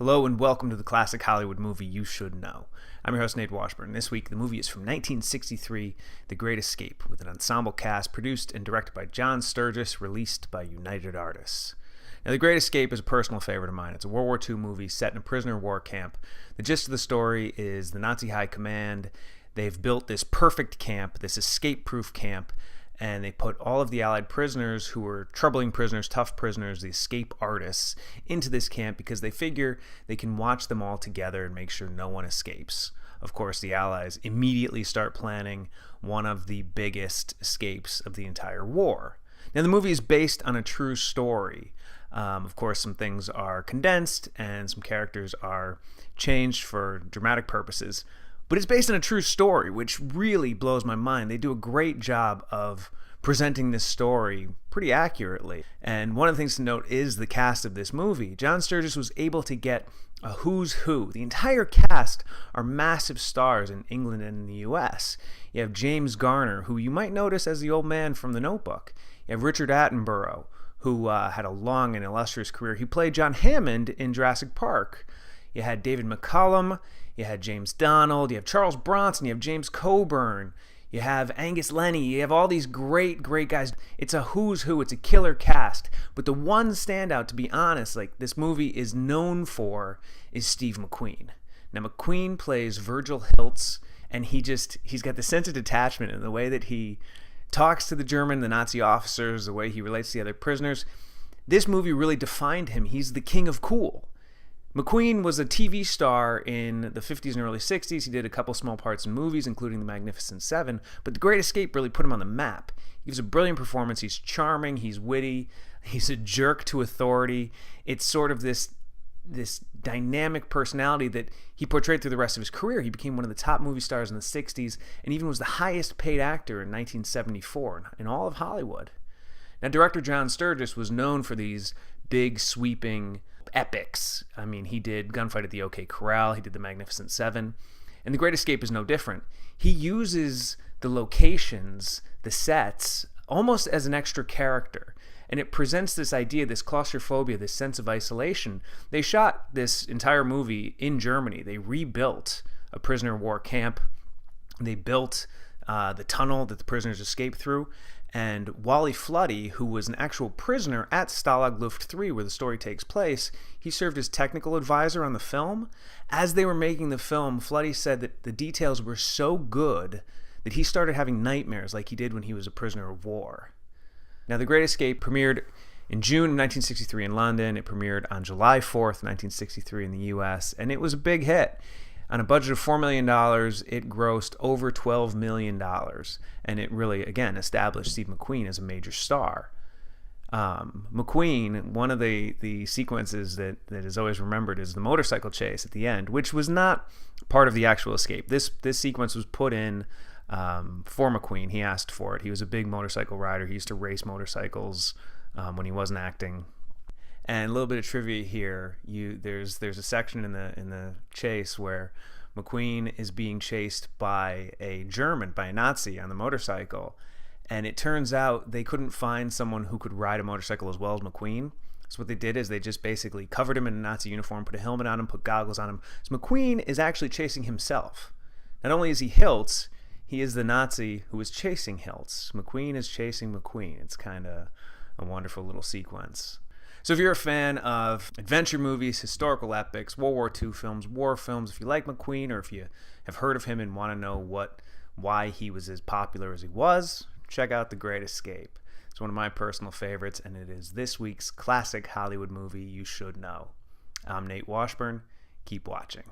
Hello and welcome to the classic Hollywood movie you should know. I'm your host, Nate Washburn. This week, the movie is from 1963, The Great Escape, with an ensemble cast produced and directed by John Sturges, released by United Artists. Now, The Great Escape is a personal favorite of mine. It's a World War II movie set in a prisoner of war camp. The gist of the story is the Nazi High Command, they've built this perfect camp, this escape-proof camp, and they put all of the Allied prisoners who were troubling prisoners, tough prisoners, the escape artists, into this camp because they figure they can watch them all together and make sure no one escapes. Of course, the Allies immediately start planning one of the biggest escapes of the entire war. Now, the movie is based on a true story. Of course, some things are condensed and some characters are changed for dramatic purposes. But it's based on a true story, which really blows my mind. They do a great job of presenting this story pretty accurately. And one of the things to note is the cast of this movie. John Sturges was able to get a who's who. The entire cast are massive stars in England and in the US. You have James Garner, who you might notice as the old man from The Notebook. You have Richard Attenborough, who had a long and illustrious career. He played John Hammond in Jurassic Park. You had David McCallum, you had James Donald, you have Charles Bronson, you have James Coburn, you have Angus Lenny, you have all these great guys. It's a who's who, it's a killer cast. But the one standout, to be honest, like this movie is known for, is Steve McQueen. Now, McQueen plays Virgil Hiltz, and he's got the sense of detachment in the way that he talks to the Nazi officers, the way he relates to the other prisoners. This movie really defined him. He's the king of cool. McQueen was a TV star in the 50s and early 60s. He did a couple small parts in movies, including The Magnificent Seven, but The Great Escape really put him on the map. He gives a brilliant performance. He's charming, he's witty, he's a jerk to authority. It's sort of this dynamic personality that he portrayed through the rest of his career. He became one of the top movie stars in the 60s and even was the highest paid actor in 1974 in all of Hollywood. Now, director John Sturges was known for these big, sweeping epics. I mean, he did Gunfight at the OK Corral, he did The Magnificent Seven, and The Great Escape is no different. He uses the locations, the sets, almost as an extra character, and it presents this idea, this claustrophobia, this sense of isolation. They shot this entire movie in Germany. They rebuilt a prisoner of war camp. They built the tunnel that the prisoners escaped through. And Wally Floody, who was an actual prisoner at Stalag Luft 3, where the story takes place, he served as technical advisor on the film. As they were making the film, Floody said that the details were so good that he started having nightmares like he did when he was a prisoner of war. Now, The Great Escape premiered in June 1963 in London. It premiered on July 4th, 1963 in the US, and it was a big hit. On a budget of $4 million, it grossed over $12 million, and it really, again, established Steve McQueen as a major star. McQueen, one of the sequences that is always remembered is the motorcycle chase at the end, which was not part of the actual escape. This sequence was put in for McQueen. He asked for it. He was a big motorcycle rider. He used to race motorcycles when he wasn't acting. And a little bit of trivia here: there's a section in the chase where McQueen is being chased by a Nazi on the motorcycle, and it turns out they couldn't find someone who could ride a motorcycle as well as McQueen. So what they did is they just basically covered him in a Nazi uniform, put a helmet on him, put goggles on him. So McQueen is actually chasing himself. Not only is he Hiltz, he is the Nazi who is chasing Hiltz. McQueen is chasing McQueen. It's kind of a wonderful little sequence. So if you're a fan of adventure movies, historical epics, World War II films, war films, if you like McQueen or if you have heard of him and want to know why he was as popular as he was, check out The Great Escape. It's one of my personal favorites, and it is this week's classic Hollywood movie you should know. I'm Nate Washburn. Keep watching.